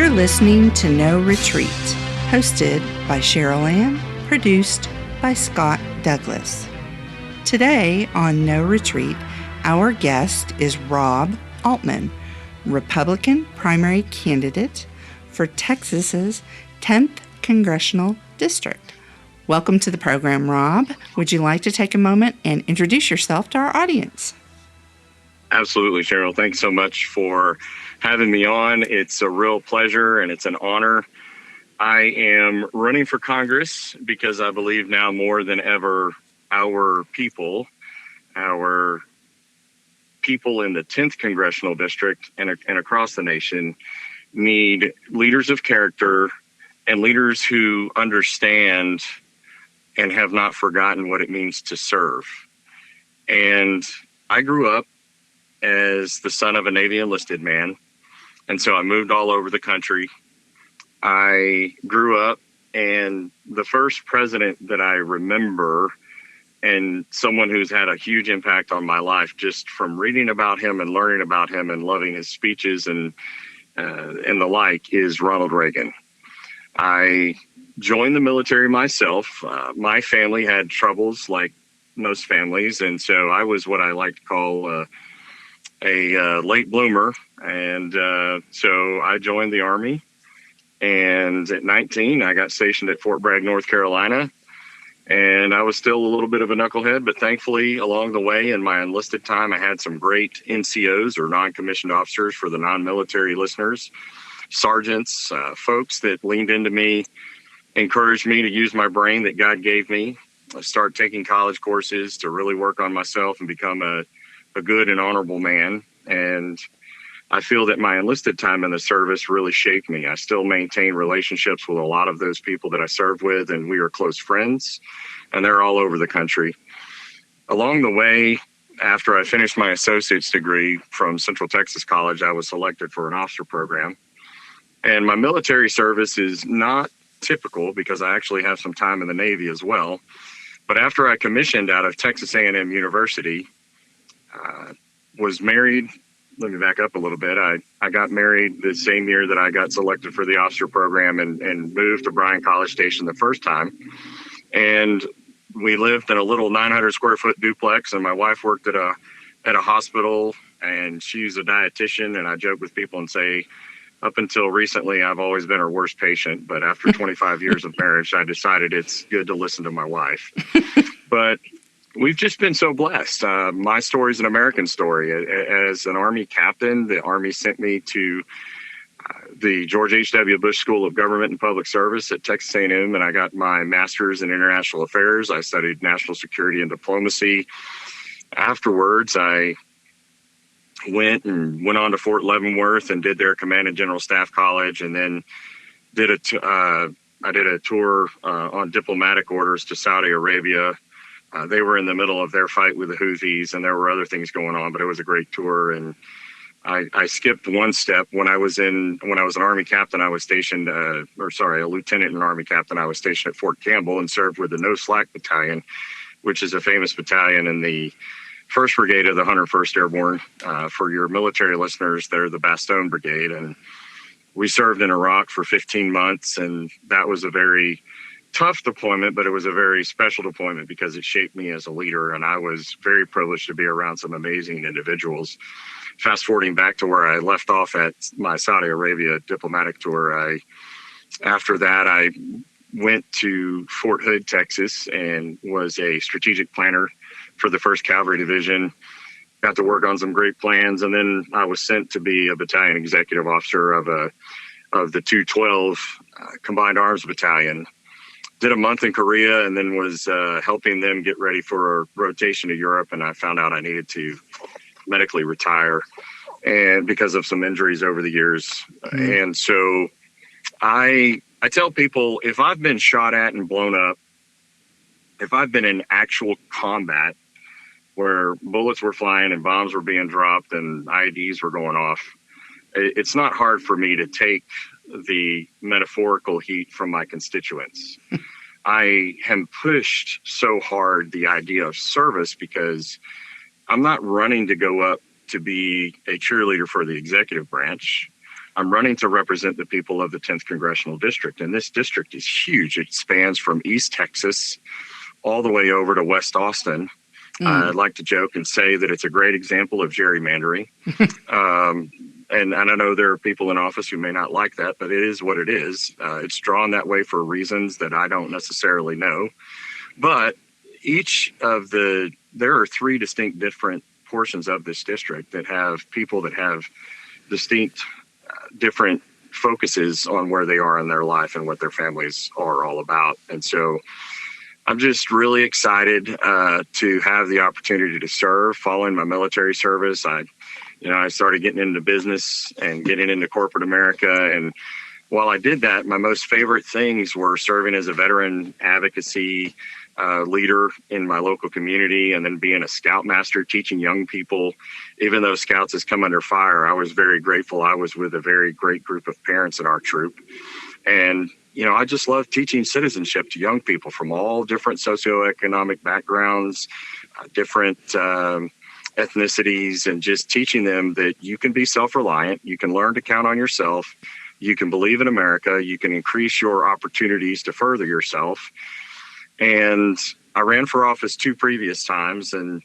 You're listening to No Retreat, hosted by Cheryl Ann, produced by Scott Douglas. Today on No Retreat, our guest is Rob Altman, Republican primary candidate for Texas's 10th Congressional District. Welcome to the program, Rob. Would you like to take a moment and introduce yourself to our audience? Absolutely, Cheryl. Thanks so much for having me on. It's a real pleasure and it's an honor. I am running for Congress because I believe now more than ever our people in the 10th Congressional District and across the nation need leaders of character and leaders who understand and have not forgotten what it means to serve. And I grew up as the son of a Navy enlisted man. And so I moved all over the country. I grew up, and the first president that I remember, and someone who's had a huge impact on my life just from reading about him and learning about him and loving his speeches and the like, is Ronald Reagan. I joined the military myself. My family had troubles like most families, and so I was what I like to call a late bloomer. And so I joined the Army, and at 19, I got stationed at Fort Bragg, North Carolina. And I was still a little bit of a knucklehead, but thankfully along the way in my enlisted time, I had some great NCOs, or non-commissioned officers for the non-military listeners, sergeants, folks that leaned into me, encouraged me to use my brain that God gave me, start taking college courses to really work on myself and become a good and honorable man. And I feel that my enlisted time in the service really shaped me. I still maintain relationships with a lot of those people that I served with, and we are close friends, and they're all over the country. Along the way, after I finished my associate's degree from Central Texas College, I was selected for an officer program. And my military service is not typical because I actually have some time in the Navy as well. But after I commissioned out of Texas A&M University, was married. Let me back up a little bit. I got married the same year that I got selected for the officer program and moved to Bryan College Station the first time. And we lived in a little 900 square foot duplex, and my wife worked at a hospital, and she's a dietitian. And I joke with people and say, up until recently, I've always been her worst patient. But after 25 years of marriage, I decided it's good to listen to my wife. But we've just been so blessed. My story is an American story. As an Army captain, the Army sent me to the George H.W. Bush School of Government and Public Service at Texas A&M, and I got my master's in international affairs. I studied national security and diplomacy. Afterwards, I went on to Fort Leavenworth and did their Command and General Staff College, and then I did a tour on diplomatic orders to Saudi Arabia. They were in the middle of their fight with the Houthis, and there were other things going on, but it was a great tour. And I skipped one step. When I was an Army captain, I was stationed, a lieutenant and Army captain, I was stationed at Fort Campbell and served with the No Slack Battalion, which is a famous battalion in the 1st Brigade of the 101st Airborne. For your military listeners, they're the Bastogne Brigade. And we served in Iraq for 15 months, and that was a very tough deployment, but it was a very special deployment because it shaped me as a leader, and I was very privileged to be around some amazing individuals. Fast forwarding back to where I left off at my Saudi Arabia diplomatic tour, after that I went to Fort Hood, Texas, and was a strategic planner for the 1st Cavalry Division. Got to work on some great plans, and then I was sent to be a battalion executive officer of the 212 Combined Arms Battalion. Did a month in Korea, and then was helping them get ready for a rotation to Europe. And I found out I needed to medically retire, and because of some injuries over the years. And so I tell people, if I've been shot at and blown up, if I've been in actual combat where bullets were flying and bombs were being dropped and IEDs were going off, it's not hard for me to take the metaphorical heat from my constituents. I am pushed so hard the idea of service because I'm not running to go up to be a cheerleader for the executive branch. I'm running to represent the people of the 10th Congressional District. And this district is huge. It spans from East Texas all the way over to West Austin. I'd like to joke and say that it's a great example of gerrymandering. And I know there are people in office who may not like that, but it is what it is. It's drawn that way for reasons that I don't necessarily know. But there are three distinct different portions of this district that have people that have distinct different focuses on where they are in their life and what their families are all about. And so I'm just really excited to have the opportunity to serve. Following my military service, I started getting into business and getting into corporate America. And while I did that, my most favorite things were serving as a veteran advocacy leader in my local community, and then being a scoutmaster, teaching young people. Even though Scouts has come under fire, I was very grateful. I was with a very great group of parents in our troop. And, I just love teaching citizenship to young people from all different socioeconomic backgrounds, different ethnicities, and just teaching them that you can be self-reliant, you can learn to count on yourself, you can believe in America, you can increase your opportunities to further yourself. And I ran for office 2 previous times, and,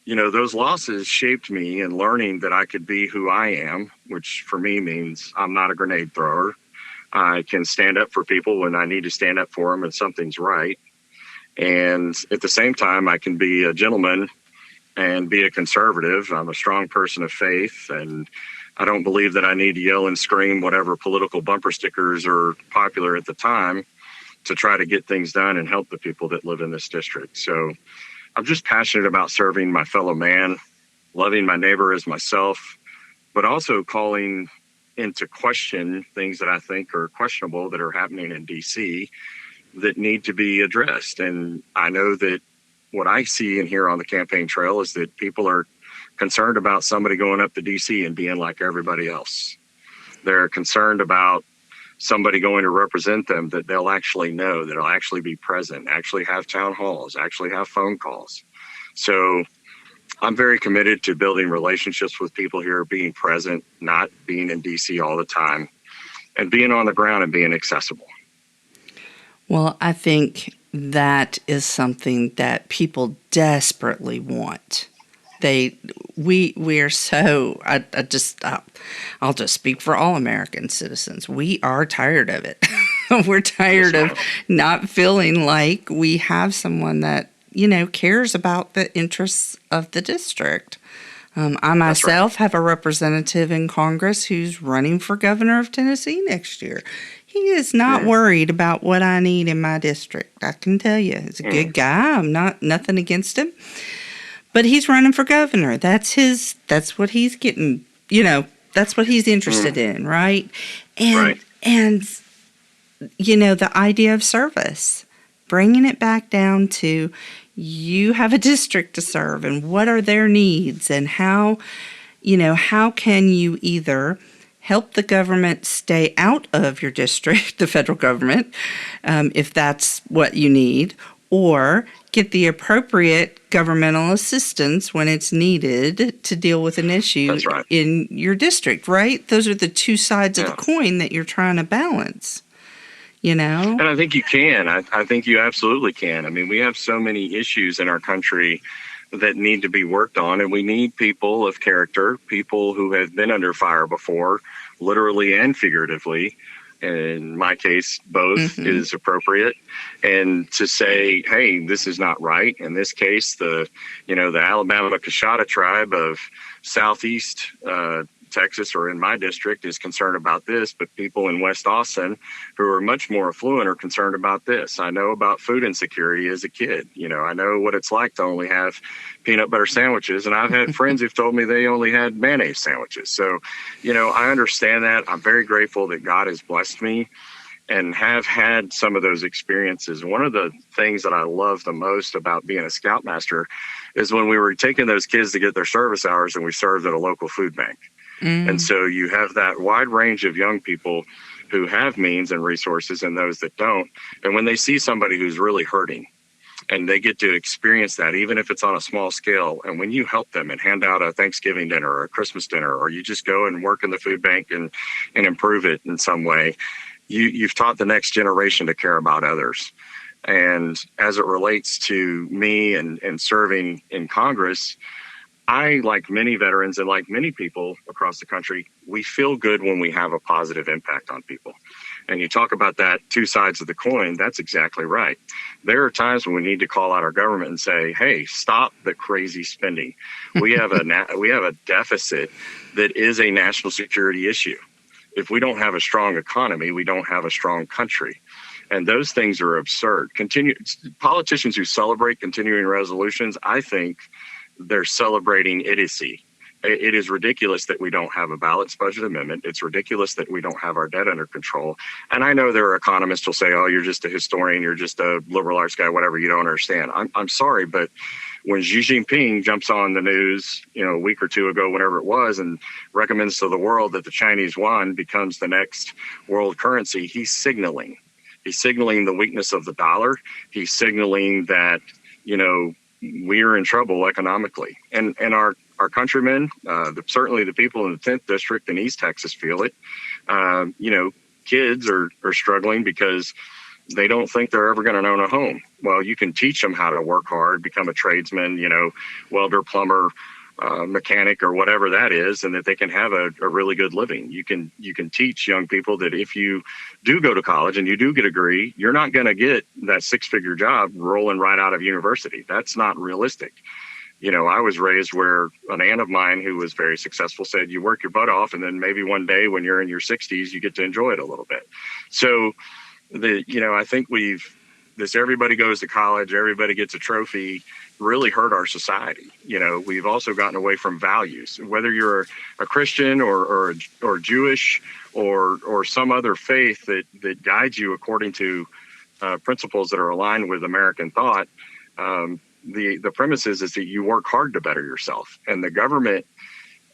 those losses shaped me in learning that I could be who I am, which for me means I'm not a grenade thrower. I can stand up for people when I need to stand up for them and something's right. And at the same time, I can be a gentleman and be a conservative. I'm a strong person of faith, and I don't believe that I need to yell and scream whatever political bumper stickers are popular at the time to try to get things done and help the people that live in this district. So I'm just passionate about serving my fellow man, loving my neighbor as myself, but also calling into question things that I think are questionable that are happening in DC that need to be addressed. And I know that what I see and hear on the campaign trail is that people are concerned about somebody going up to DC and being like everybody else. They're concerned about somebody going to represent them that they'll actually know, that'll actually be present, actually have town halls, actually have phone calls. So I'm very committed to building relationships with people here, being present, not being in DC all the time, and being on the ground and being accessible. Well, I think that is something that people desperately want. We are so, I'll just speak for all American citizens. We are tired of it. We're tired of not feeling like we have someone that, cares about the interests of the district. I myself have a representative in Congress who's running for governor of Tennessee next year. He is not worried about what I need in my district. I can tell you, he's a good guy. I'm nothing against him. But he's running for governor. That's what he's getting, that's what he's interested in, right? And the idea of service, bringing it back down to you have a district to serve and what are their needs, and how can you either help the government stay out of your district, the federal government, if that's what you need, or get the appropriate governmental assistance when it's needed to deal with an issue in your district, right? Those are the two sides of the coin that you're trying to balance, And I think you can. I think you absolutely can. I mean, we have so many issues in our country that need to be worked on, and we need people of character, people who have been under fire before, literally and figuratively. In my case, both is appropriate. And to say, hey, this is not right. In this case, the Alabama Coshada tribe of Southeast Texas, or in my district, is concerned about this, but people in West Austin who are much more affluent are concerned about this. I know about food insecurity as a kid. I know what it's like to only have peanut butter sandwiches, and I've had friends who've told me they only had mayonnaise sandwiches. So, I understand that. I'm very grateful that God has blessed me and have had some of those experiences. One of the things that I love the most about being a Scoutmaster is when we were taking those kids to get their service hours and we served at a local food bank. And so you have that wide range of young people who have means and resources and those that don't. And when they see somebody who's really hurting, and they get to experience that, even if it's on a small scale. And when you help them and hand out a Thanksgiving dinner or a Christmas dinner, or you just go and work in the food bank and improve it in some way, you've taught the next generation to care about others. And as it relates to me and serving in Congress, I, like many veterans and like many people across the country, we feel good when we have a positive impact on people. And you talk about that two sides of the coin, that's exactly right. There are times when we need to call out our government and say, hey, stop the crazy spending. We have a deficit that is a national security issue. If we don't have a strong economy, we don't have a strong country. And those things are absurd. Politicians who celebrate continuing resolutions, I think they're celebrating idiocy. It is ridiculous that we don't have a balanced budget amendment. It's ridiculous that we don't have our debt under control. And I know there are economists who'll say, oh, you're just a historian, you're just a liberal arts guy, whatever, you don't understand. I'm sorry, but when Xi Jinping jumps on the news, a week or two ago, whenever it was, and recommends to the world that the Chinese yuan becomes the next world currency, he's signaling. He's signaling the weakness of the dollar. He's signaling that, we are in trouble economically. And our countrymen, certainly the people in the 10th district in East Texas feel it. Kids are struggling because they don't think they're ever going to own a home. Well, you can teach them how to work hard, become a tradesman, welder, plumber, mechanic, or whatever that is, and that they can have a really good living. You can teach young people that if you do go to college and you do get a degree, you're not going to get that six-figure job rolling right out of university. That's not realistic. I was raised where an aunt of mine who was very successful said, you work your butt off, and then maybe one day when you're in your 60s, you get to enjoy it a little bit. So, I think this everybody goes to college, everybody gets a trophy, really hurt our society. We've also gotten away from values, whether you're a Christian or Jewish or some other faith that guides you according to principles that are aligned with American thought. The premise is that you work hard to better yourself. And the government,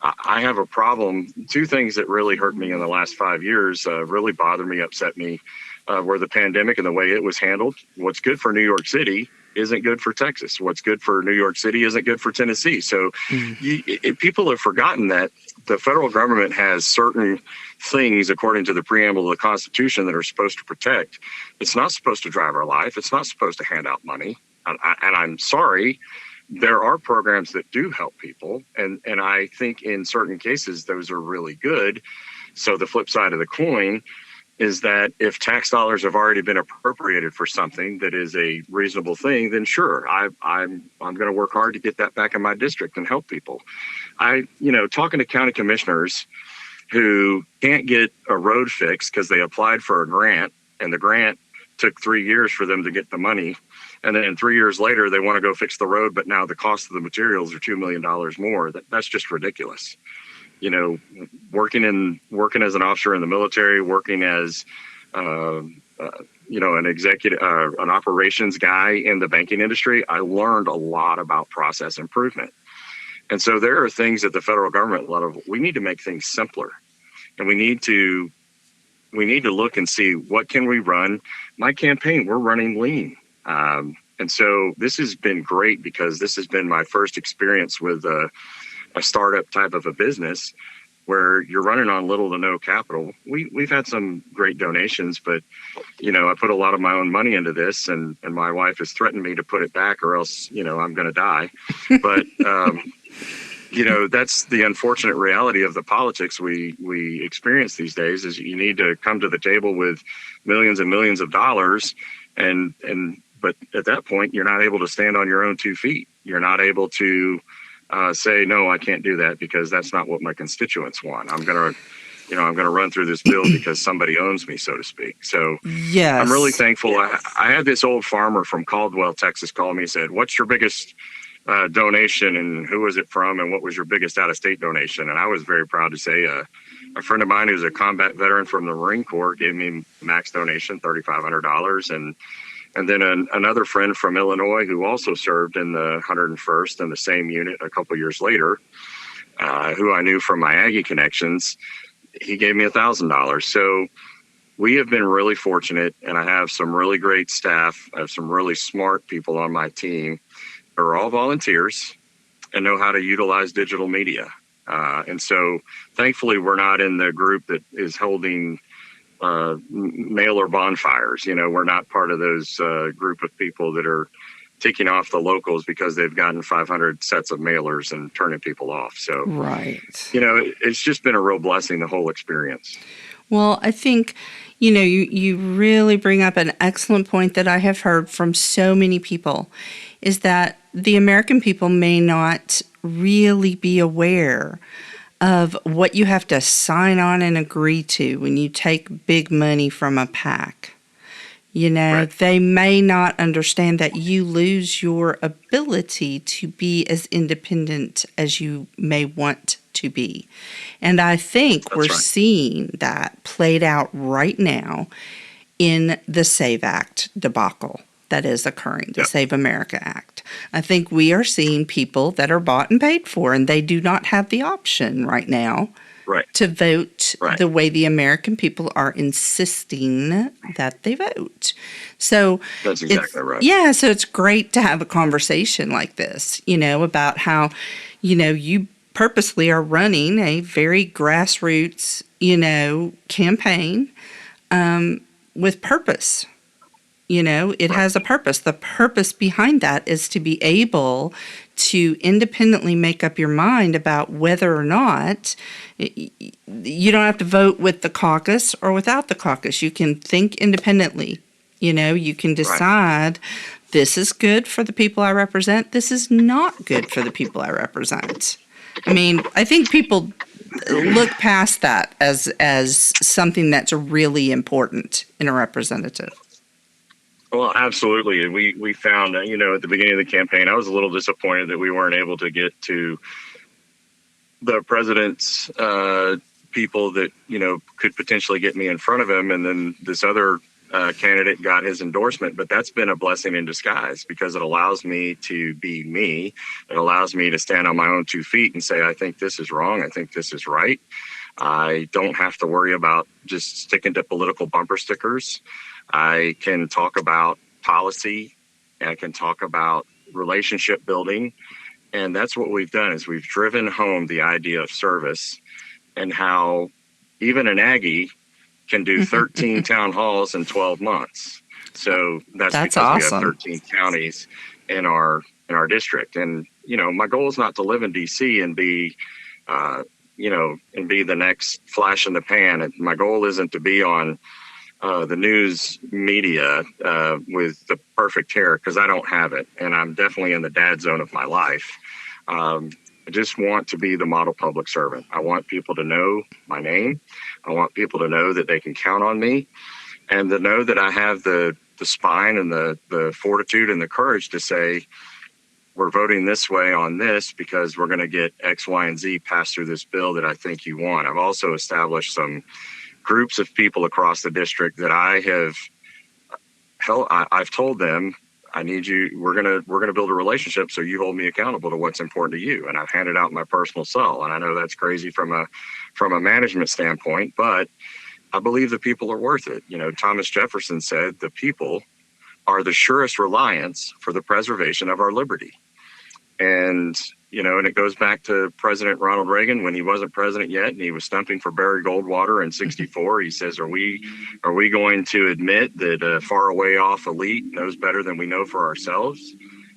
I have a problem. Two things that really hurt me in the last 5 years, really bothered me, upset me, were the pandemic and the way it was handled. What's good for New York City isn't good for Texas. What's good for New York City isn't good for Tennessee. So people have forgotten that the federal government has certain things, according to the preamble of the Constitution, that are supposed to protect. It's not supposed to drive our life. It's not supposed to hand out money. And I'm sorry, there are programs that do help people. And I think in certain cases, those are really good. So the flip side of the coin is that if tax dollars have already been appropriated for something that is a reasonable thing, then sure, I'm going to work hard to get that back in my district and help people. Talking to county commissioners who can't get a road fixed because they applied for a grant and the grant took 3 years for them to get the money. And then 3 years later, they want to go fix the road, but now the cost of the materials are $2 million more. That's just ridiculous. Working as an officer in the military, working as, an executive, an operations guy in the banking industry, I learned a lot about process improvement. And so there are things at the federal government level, we need to make things simpler, and we need to look and see what can we run. My campaign, we're running lean. And so this has been great because this has been my first experience with a startup type of a business where you're running on little to no capital. We've had some great donations, but, I put a lot of my own money into this, and my wife has threatened me to put it back or else, I'm going to die. But, that's the unfortunate reality of the politics we experience these days is you need to come to the table with millions and millions of dollars but at that point, you're not able to stand on your own 2 feet. You're not able to say, no, I can't do that because that's not what my constituents want. I'm going to run through this bill because somebody owns me, so to speak. So yes. I'm really thankful. Yes. I had this old farmer from Caldwell, Texas, call me and said, what's your biggest donation and who was it from and what was your biggest out-of-state donation? And I was very proud to say a friend of mine who's a combat veteran from the Marine Corps gave me max donation, $3,500. And then another friend from Illinois who also served in the 101st in the same unit a couple years later, who I knew from my Aggie connections, he gave me $1,000. So we have been really fortunate, and I have some really great staff. I have some really smart people on my team who are all volunteers and know how to utilize digital media. And so thankfully, we're not in the group that is holding mailer bonfires. We're not part of those group of people that are ticking off the locals because they've gotten 500 sets of mailers and turning people off. So, Right. It's just been a real blessing, the whole experience. Well, I think, you really bring up an excellent point that I have heard from so many people, is that the American people may not really be aware of what you have to sign on and agree to when you take big money from a PAC. Right. They may not understand that you lose your ability to be as independent as you may want to be. And I think That's we're right. seeing that played out right now in the SAVE Act debacle that is occurring, the Yep. Save America Act. I think we are seeing people that are bought and paid for, and they do not have the option right now Right. to vote Right. the way the American people are insisting that they vote. So That's exactly right. yeah, so it's great to have a conversation like this, about how, you purposely are running a very grassroots, campaign with purpose. It Right. has a purpose. The purpose behind that is to be able to independently make up your mind about whether or not you don't have to vote with the caucus or without the caucus. You can think independently. You can decide this is good for the people I represent. This is not good for the people I represent. I mean, I think people look past that as something that's really important in a representative. Well, absolutely. And we found, at the beginning of the campaign, I was a little disappointed that we weren't able to get to the president's people that, could potentially get me in front of him. And then this other candidate got his endorsement. But that's been a blessing in disguise because it allows me to be me. It allows me to stand on my own 2 feet and say, I think this is wrong. I think this is right. I don't have to worry about just sticking to political bumper stickers. I can talk about policy, and I can talk about relationship building. And that's what we've done is we've driven home the idea of service and how even an Aggie can do 13 town halls in 12 months. So that's because awesome. We have 13 counties in our district. And, my goal is not to live in DC and be, and be the next flash in the pan. And my goal isn't to be on the news media with the perfect hair, because I don't have it. And I'm definitely in the dad zone of my life. I just want to be the model public servant. I want people to know my name. I want people to know that they can count on me, and to know that I have the spine and the fortitude and the courage to say, we're voting this way on this because we're going to get X, Y, and Z passed through this bill that I think you want. I've also established some groups of people across the district that I've told them, I need you. We're gonna build a relationship, so you hold me accountable to what's important to you. And I've handed out my personal cell, and I know that's crazy from a management standpoint, but I believe the people are worth it. Thomas Jefferson said, "The people are the surest reliance for the preservation of our liberty." And and it goes back to President Ronald Reagan when he wasn't president yet, and he was stumping for Barry Goldwater in '64. He says, "Are we going to admit that a far away off elite knows better than we know for ourselves?"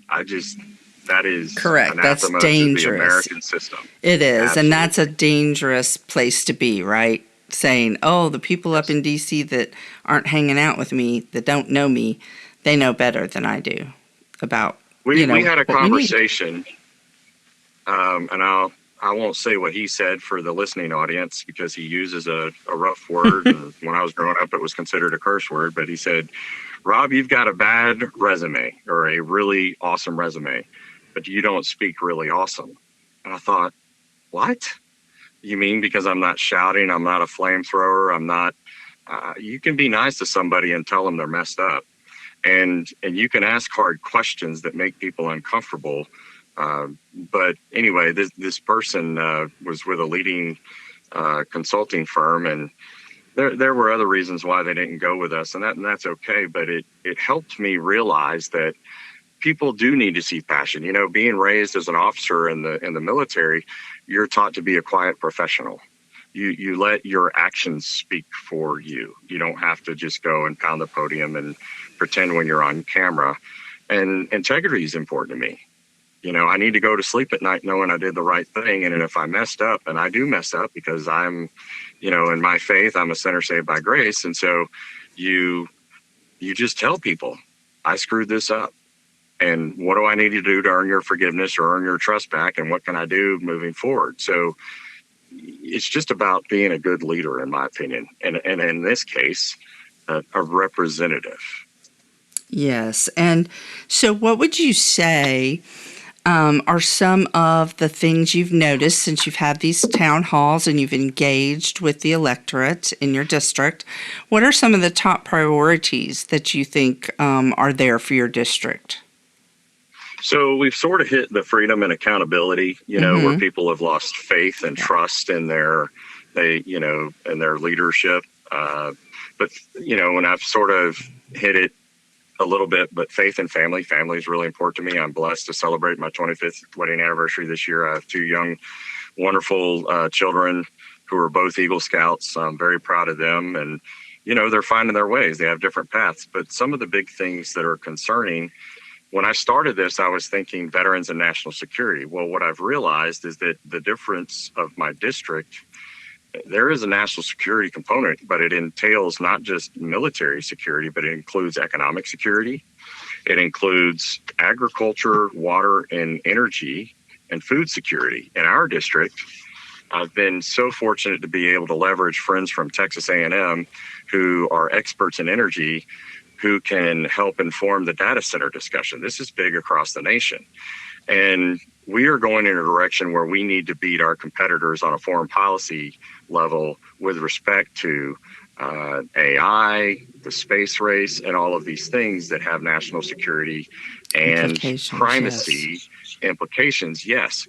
That is correct. That's dangerous. To the American system. It is, Absolutely. and that's a dangerous place to be, right? Saying, "Oh, the people up in DC that aren't hanging out with me, that don't know me, they know better than I do about." We had a conversation. And I won't say what he said for the listening audience because he uses a rough word. And when I was growing up, it was considered a curse word. But he said, "Rob, you've got a bad resume or a really awesome resume, but you don't speak really awesome." And I thought, what? You mean because I'm not shouting, I'm not a flamethrower, I'm not, you can be nice to somebody and tell them they're messed up. And you can ask hard questions that make people uncomfortable. But anyway, this person was with a leading consulting firm, and there were other reasons why they didn't go with us, and that's okay. But it helped me realize that people do need to see passion. You know, being raised as an officer in the military, you're taught to be a quiet professional. You let your actions speak for you. You don't have to just go and pound the podium and pretend when you're on camera. And integrity is important to me. You know, I need to go to sleep at night knowing I did the right thing. And if I messed up, and I do mess up because I'm, you know, in my faith, I'm a sinner saved by grace. And so you just tell people, I screwed this up. And what do I need to do to earn your forgiveness or earn your trust back? And what can I do moving forward? So it's just about being a good leader, in my opinion. And in this case, a representative. Yes. And so what would you say are some of the things you've noticed since you've had these town halls and you've engaged with the electorate in your district? What are some of the top priorities that you think are there for your district? So we've sort of hit the freedom and accountability, you know, where people have lost faith and trust in their leadership. But, you know, when I've sort of hit it a little bit, but faith and family is really important to me. I'm blessed to celebrate my 25th wedding anniversary this year. I have two young, wonderful children who are both Eagle Scouts. I'm very proud of them. And, you know, they're finding their ways. They have different paths. But some of the big things that are concerning, when I started this, I was thinking veterans and national security. Well, what I've realized is that the difference of my district, there is a national security component, but it entails not just military security, but it includes economic security. It includes agriculture, water, and energy, and food security. In our district, I've been so fortunate to be able to leverage friends from Texas A&M who are experts in energy, who can help inform the data center discussion. This is big across the nation. And we are going in a direction where we need to beat our competitors on a foreign policy level with respect to AI, the space race, and all of these things that have national security and primacy implications. Yes.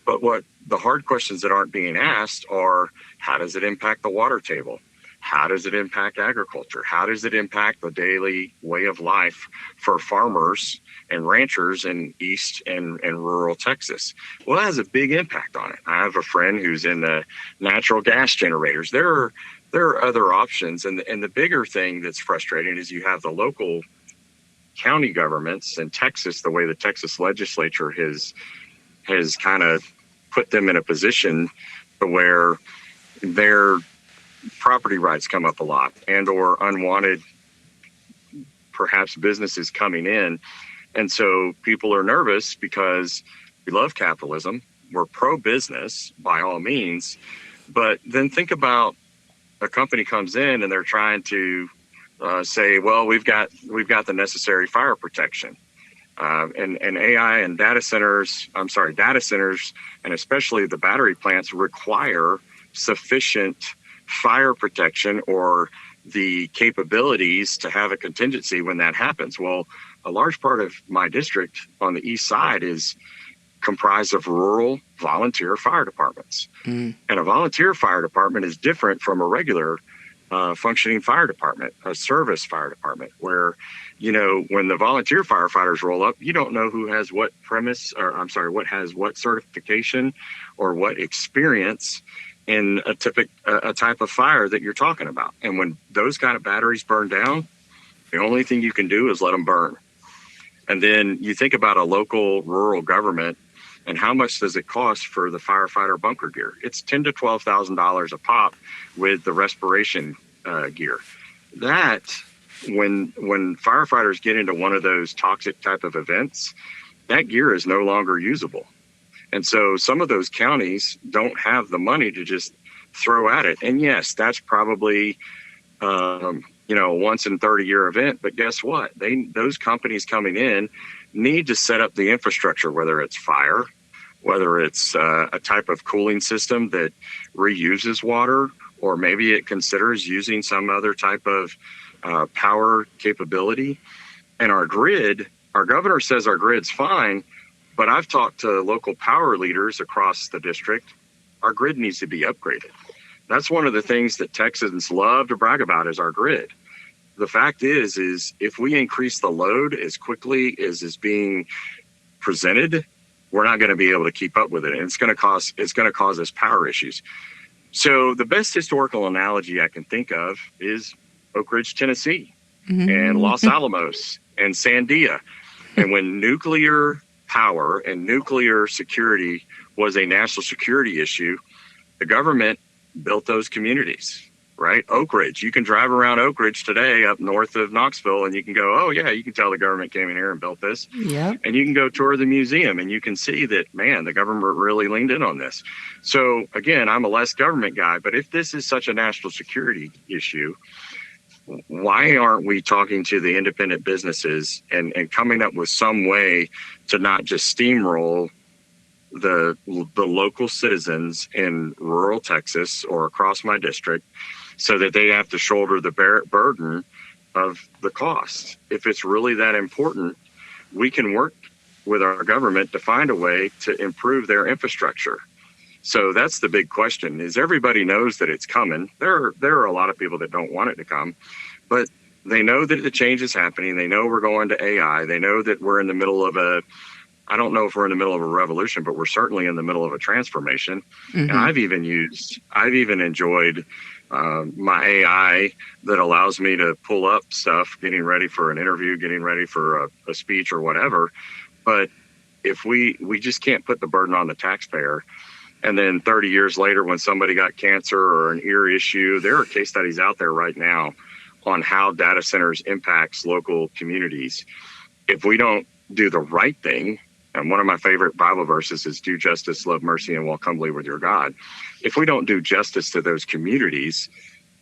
But what the hard questions that aren't being asked are, how does it impact the water table? How does it impact agriculture? How does it impact the daily way of life for farmers and ranchers in East and rural Texas? Well, it has a big impact on it. I have a friend who's in the natural gas generators. There are other options. And the bigger thing that's frustrating is you have the local county governments in Texas, the way the Texas legislature has kind of put them in a position to where their property rights come up a lot, and or unwanted perhaps businesses coming in. And so people are nervous because we love capitalism. We're pro-business by all means. But then think about a company comes in and they're trying to say, well, we've got the necessary fire protection. And AI and data centers, and especially the battery plants require sufficient fire protection or the capabilities to have a contingency when that happens. Well, a large part of my district on the east side is comprised of rural volunteer fire departments. And a volunteer fire department is different from a regular functioning fire department, a service fire department, where, you know, when the volunteer firefighters roll up, you don't know who has what what has what certification or what experience in a type of fire that you're talking about. And when those kind of batteries burn down, the only thing you can do is let them burn. And then you think about a local rural government and how much does it cost for the firefighter bunker gear? It's $10,000 to $12,000 a pop with the respiration gear. That, when firefighters get into one of those toxic type of events, that gear is no longer usable. And so some of those counties don't have the money to just throw at it. And yes, that's probably, a once in 30-year event. But guess what? Those companies coming in need to set up the infrastructure, whether it's fire, whether it's a type of cooling system that reuses water, or maybe it considers using some other type of power capability. And our governor says our grid's fine. But I've talked to local power leaders across the district. Our grid needs to be upgraded. That's one of the things that Texans love to brag about is our grid. The fact is if we increase the load as quickly as is being presented, we're not going to be able to keep up with it. And it's going to cause us power issues. So the best historical analogy I can think of is Oak Ridge, Tennessee, and Los Alamos and Sandia. And when nuclear power and nuclear security was a national security issue, the government built those communities, right? Oak Ridge. You can drive around Oak Ridge today up north of Knoxville and you can go, oh yeah, you can tell the government came in here and built this. Yeah. And you can go tour the museum and you can see that, man, the government really leaned in on this. So again, I'm a less government guy, but if this is such a national security issue, why aren't we talking to the independent businesses and coming up with some way to not just steamroll the local citizens in rural Texas or across my district so that they have to shoulder the burden of the cost? If it's really that important, we can work with our government to find a way to improve their infrastructure. So that's the big question, is everybody knows that it's coming. There are a lot of people that don't want it to come, but they know that the change is happening. They know we're going to AI. They know that we're in the middle of I don't know if we're in the middle of a revolution, but we're certainly in the middle of a transformation. And I've even enjoyed my AI that allows me to pull up stuff, getting ready for an interview, getting ready for a speech or whatever. But if we just can't put the burden on the taxpayer. And then 30 years later, when somebody got cancer or an ear issue, there are case studies out there right now on how data centers impacts local communities. If we don't do the right thing, and one of my favorite Bible verses is do justice, love mercy, and walk humbly with your God. If we don't do justice to those communities,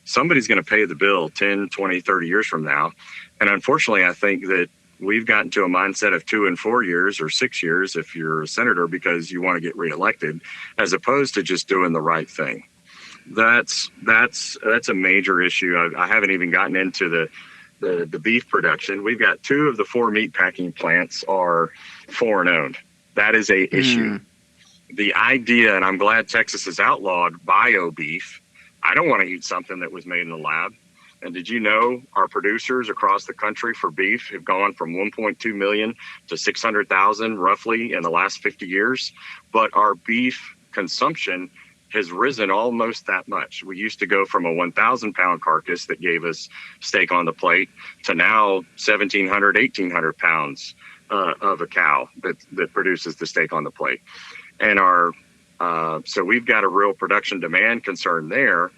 somebody's going to pay the bill 10, 20, 30 years from now. And unfortunately, I think that we've gotten to a mindset of 2 and 4 years or 6 years if you're a senator because you want to get reelected, as opposed to just doing the right thing. That's a major issue. I haven't even gotten into the beef production. We've got 2 of the 4 meat packing plants are foreign owned. That is a issue. The idea, and I'm glad Texas has outlawed bio beef. I don't want to eat something that was made in the lab. And did you know our producers across the country for beef have gone from 1.2 million to 600,000 roughly in the last 50 years? But our beef consumption has risen almost that much. We used to go from a 1,000 pound carcass that gave us steak on the plate to now 1,700, 1,800 pounds of a cow that produces the steak on the plate. And so we've got a real production demand concern there.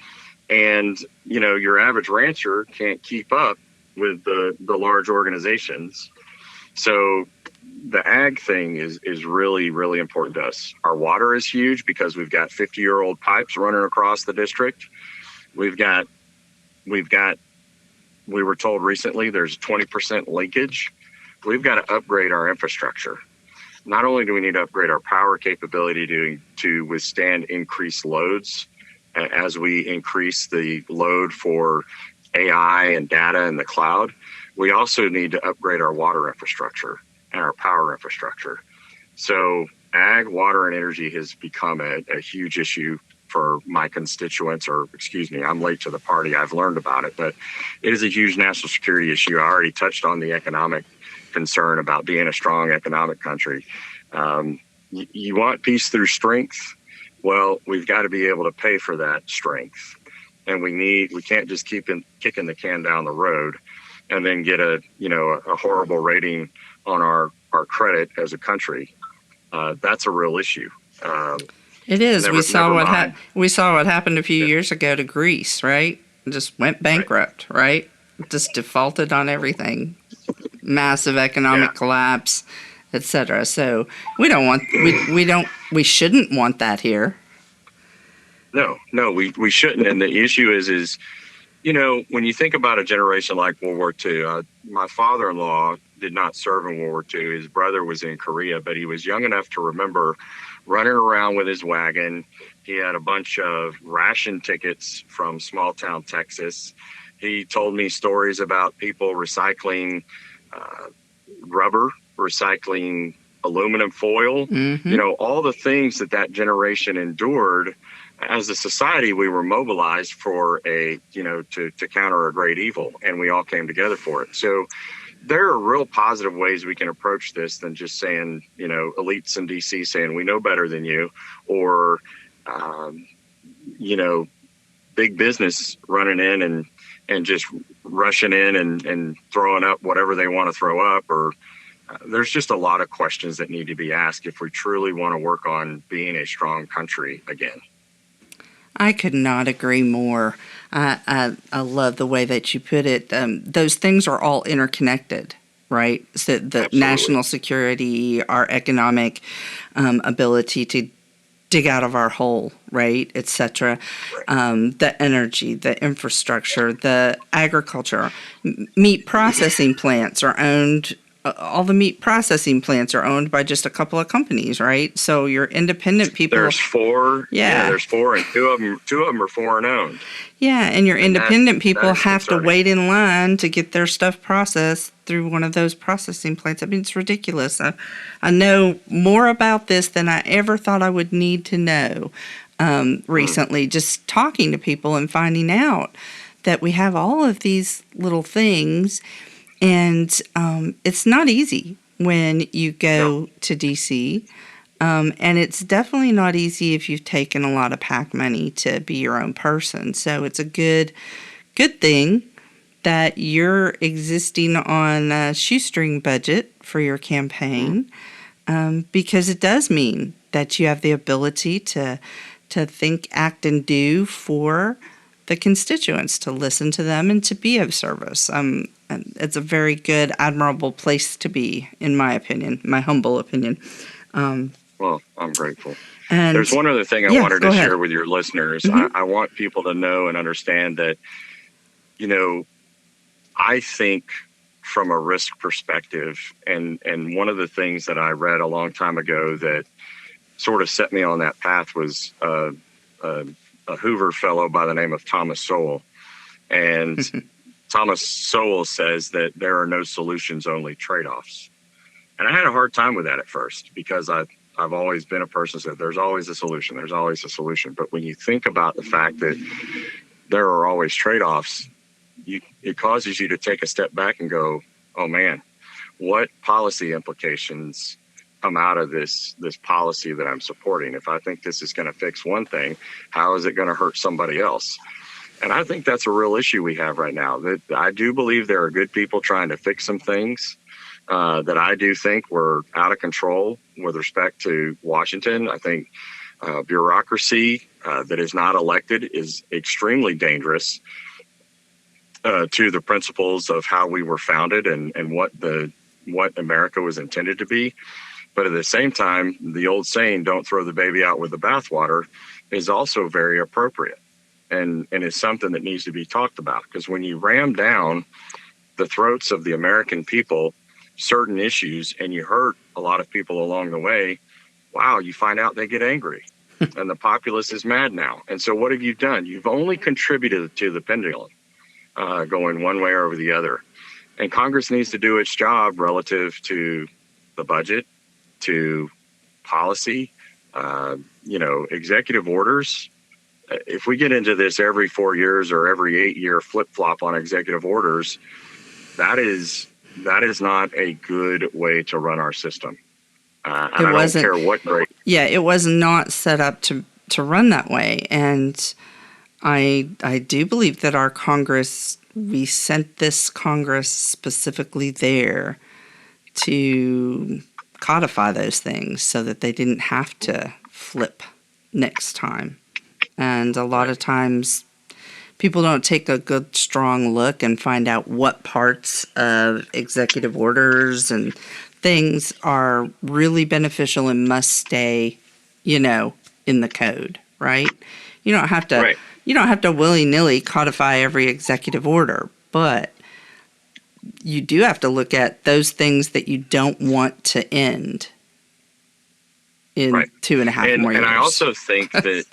And, you know, your average rancher can't keep up with the large organizations. So the ag thing is really, really important to us. Our water is huge because we've got 50-year-old pipes running across the district. We were told recently there's 20% leakage. We've got to upgrade our infrastructure. Not only do we need to upgrade our power capability to withstand increased loads, as we increase the load for AI and data in the cloud, we also need to upgrade our water infrastructure and our power infrastructure. So ag, water, and energy has become a huge issue for my constituents, or excuse me, I'm late to the party. I've learned about it, but it is a huge national security issue. I already touched on the economic concern about being a strong economic country. You want peace through strength. Well, we've got to be able to pay for that strength. And we can't just keep kicking the can down the road and then get a horrible rating on our credit as a country. That's a real issue. It is. We saw what happened a few years ago to Greece, right? It just went bankrupt, right? Just defaulted on everything. Massive economic collapse, etc. So we shouldn't want that here. No, we shouldn't. And the issue is, you know, when you think about a generation like World War II, my father-in-law did not serve in World War II. His brother was in Korea, but he was young enough to remember running around with his wagon. He had a bunch of ration tickets from small town Texas. He told me stories about people recycling rubber, recycling aluminum foil, you know, all the things that generation endured as a society, we were mobilized for to counter a great evil, and we all came together for it. So there are real positive ways we can approach this than just saying, elites in DC saying we know better than you, or, big business running in and just rushing in and throwing up whatever they want to throw up, or there's just a lot of questions that need to be asked if we truly want to work on being a strong country again. I could not agree more. I love the way that you put it. Those things are all interconnected, right? So the Absolutely. national security, our economic ability to dig out of our hole, right, et cetera. The energy, the infrastructure, the agriculture. Meat processing plants are owned. All the meat processing plants are owned by just a couple of companies, right? So your independent people. There's four. Yeah, there's four, and two of them are foreign owned. Yeah, and your independent people have concerning. to wait in line to get their stuff processed through one of those processing plants. I mean, it's ridiculous. I know more about this than I ever thought I would need to know recently, just talking to people and finding out that we have all of these little things. And it's not easy when you go to D.C., and it's definitely not easy if you've taken a lot of PAC money to be your own person. So it's a good thing that you're existing on a shoestring budget for your campaign, because it does mean that you have the ability to think, act, and do for the constituents, to listen to them and to be of service. It's a very good, admirable place to be, in my opinion, my humble opinion. Well, I'm grateful. And there's one other thing I wanted to ahead. share with your listeners. Mm-hmm. I want people to know and understand that, I think from a risk perspective, and one of the things that I read a long time ago that sort of set me on that path was a Hoover fellow by the name of Thomas Sowell. And Thomas Sowell says that there are no solutions, only trade-offs. And I had a hard time with that at first, because I've always been a person who said there's always a solution. There's always a solution. But when you think about the fact that there are always trade-offs, it causes you to take a step back and go, oh man, what policy implications come out of this policy that I'm supporting? If I think this is going to fix one thing, how is it going to hurt somebody else? And I think that's a real issue we have right now. That I do believe there are good people trying to fix some things that I do think were out of control with respect to Washington. I think bureaucracy that is not elected is extremely dangerous to the principles of how we were founded and what America was intended to be. But at the same time, the old saying, don't throw the baby out with the bathwater, is also very appropriate. And it's something that needs to be talked about, because when you ram down the throats of the American people certain issues and you hurt a lot of people along the way, wow, you find out they get angry and the populace is mad now. And so what have you done? You've only contributed to the pendulum going one way or the other. And Congress needs to do its job relative to the budget, to policy, executive orders. If we get into this every 4 years or every 8-year flip-flop on executive orders, that is not a good way to run our system. And I don't care what grade. Yeah, it was not set up to run that way. And I do believe that our Congress, we sent this Congress specifically there to codify those things so that they didn't have to flip next time. And a lot of times people don't take a good, strong look and find out what parts of executive orders and things are really beneficial and must stay, in the code, right? You don't have to, right. You don't have to willy-nilly codify every executive order, but you do have to look at those things that you don't want to end in 2.5 more years. And I also think that,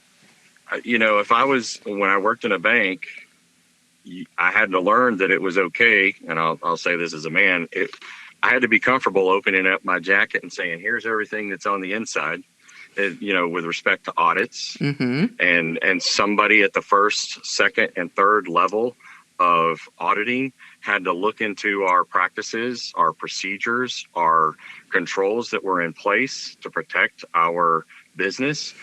when I worked in a bank, I had to learn that it was okay. And I'll say this as a man, I had to be comfortable opening up my jacket and saying, here's everything that's on the inside. with respect to audits, Mm-hmm. and somebody at the first, second, and third level of auditing had to look into our practices, our procedures, our controls that were in place to protect our business.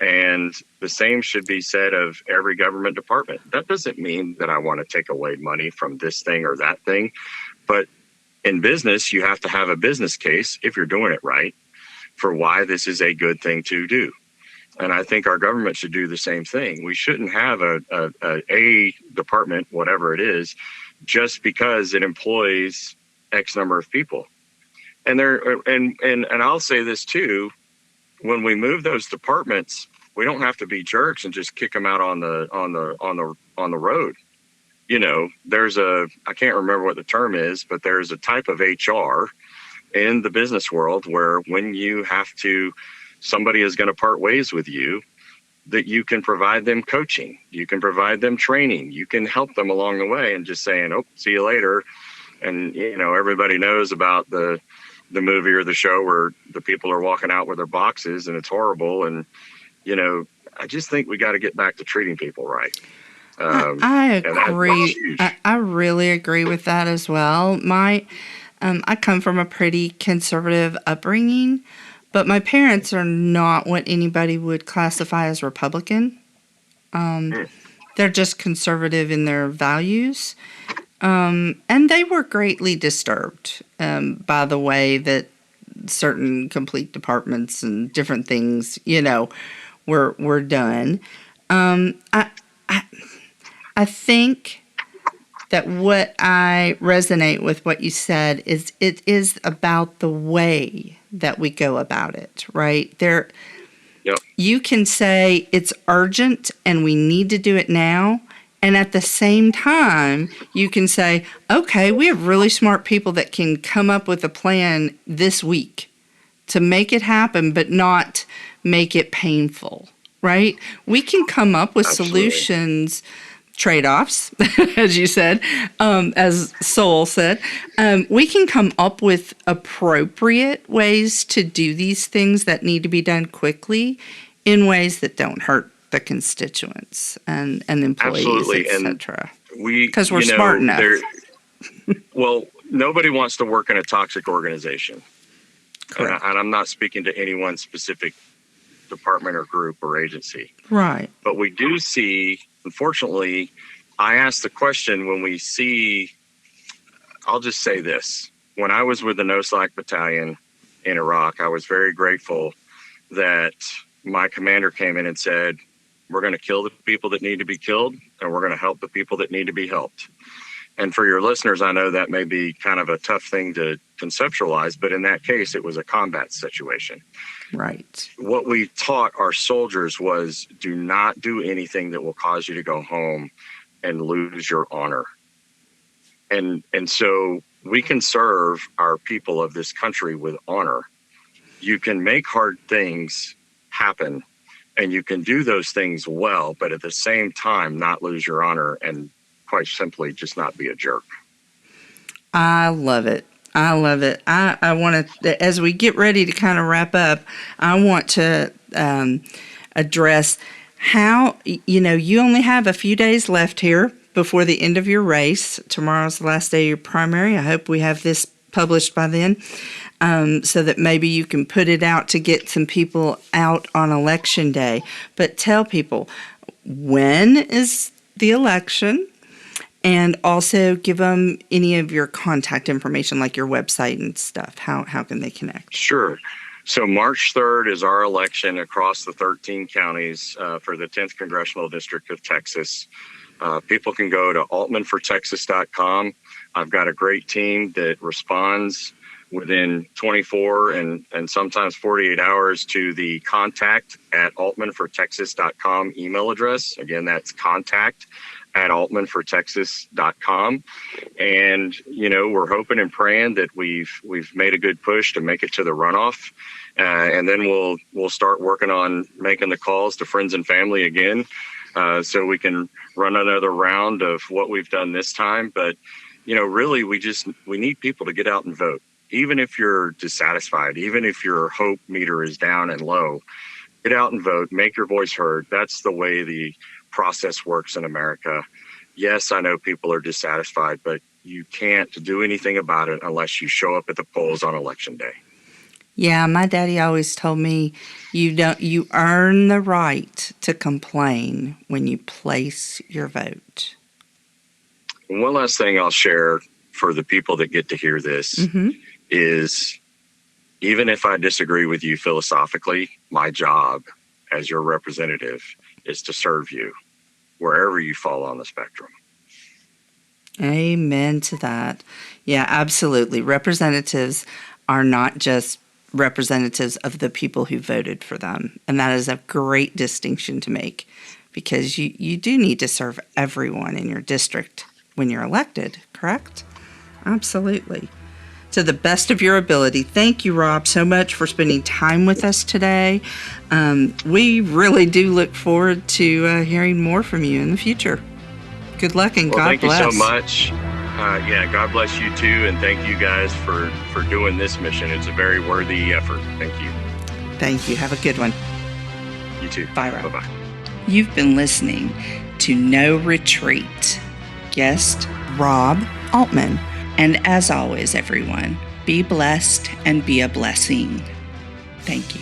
And the same should be said of every government department. That doesn't mean that I want to take away money from this thing or that thing, but in business, you have to have a business case, if you're doing it right, for why this is a good thing to do. And I think our government should do the same thing. We shouldn't have a department, whatever it is, just because it employs X number of people. And I'll say this too, when we move those departments, we don't have to be jerks and just kick them out on the road. There's I can't remember what the term is, but there's a type of HR in the business world where when somebody is going to part ways with you, that you can provide them coaching, you can provide them training, you can help them along the way, and just saying, "Oh, see you later." And everybody knows about the movie or the show where the people are walking out with their boxes and it's horrible. And I just think we got to get back to treating people right. I agree. I really agree with that as well. I come from a pretty conservative upbringing, but my parents are not what anybody would classify as Republican. They're just conservative in their values. And they were greatly disturbed by the way that certain complete departments and different things, were done. I think that what I resonate with what you said is it is about the way that we go about it, right? Yep. You can say it's urgent and we need to do it now. And at the same time, you can say, okay, we have really smart people that can come up with a plan this week to make it happen, but not make it painful, right? We can come up with solutions, trade-offs, as you said, as Sol said. We can come up with appropriate ways to do these things that need to be done quickly in ways that don't hurt the constituents and employees, etc. Because we're smart enough. Well, nobody wants to work in a toxic organization. Correct. And I'm not speaking to any one specific department or group or agency. Right. But we do see, unfortunately, I ask the question when we see, I'll just say this. When I was with the NOSLAC battalion in Iraq, I was very grateful that my commander came in and said, we're going to kill the people that need to be killed, and we're going to help the people that need to be helped. And for your listeners, I know that may be kind of a tough thing to conceptualize, but in that case, it was a combat situation. Right. What we taught our soldiers was do not do anything that will cause you to go home and lose your honor. And so we can serve our people of this country with honor. You can make hard things happen, and you can do those things well, but at the same time, not lose your honor and quite simply just not be a jerk. I love it. I love it. I want to, as we get ready to kind of wrap up, I want to address how, you only have a few days left here before the end of your race. Tomorrow's the last day of your primary. I hope we have this published by then, so that maybe you can put it out to get some people out on election day. But tell people, when is the election? And also give them any of your contact information, like your website and stuff. How can they connect? Sure. So March 3rd is our election across the 13 counties for the 10th Congressional District of Texas. People can go to altmanfortexas.com. I've got a great team that responds within 24 and sometimes 48 hours to the contact@altmanfortexas.com email address. Again, that's contact@altmanfortexas.com. And, we're hoping and praying that we've made a good push to make it to the runoff. And then we'll start working on making the calls to friends and family again, so we can run another round of what we've done this time. But, really, we need people to get out and vote. Even if you're dissatisfied, even if your hope meter is down and low, Get out and vote. Make your voice heard. That's the way the process works in America. Yes, I know people are dissatisfied, but you can't do anything about it unless you show up at the polls on election day. Yeah, my daddy always told me you earn the right to complain when you place your vote. And one last thing I'll share for the people that get to hear this is, even if I disagree with you philosophically, my job as your representative is to serve you wherever you fall on the spectrum. Amen to that. Yeah, absolutely. Representatives are not just representatives of the people who voted for them. And that is a great distinction to make, because you do need to serve everyone in your district when you're elected, correct? Absolutely. To the best of your ability. Thank you, Rob, so much for spending time with us today. We really do look forward to hearing more from you in the future. Good luck and God bless. Thank you so much. God bless you too, and thank you guys for doing this mission. It's a very worthy effort. Thank you. Thank you. Have a good one. You too. Bye, Rob. Bye-bye. You've been listening to No Retreat. Guest Rob Altman. And as always, everyone, be blessed and be a blessing. Thank you.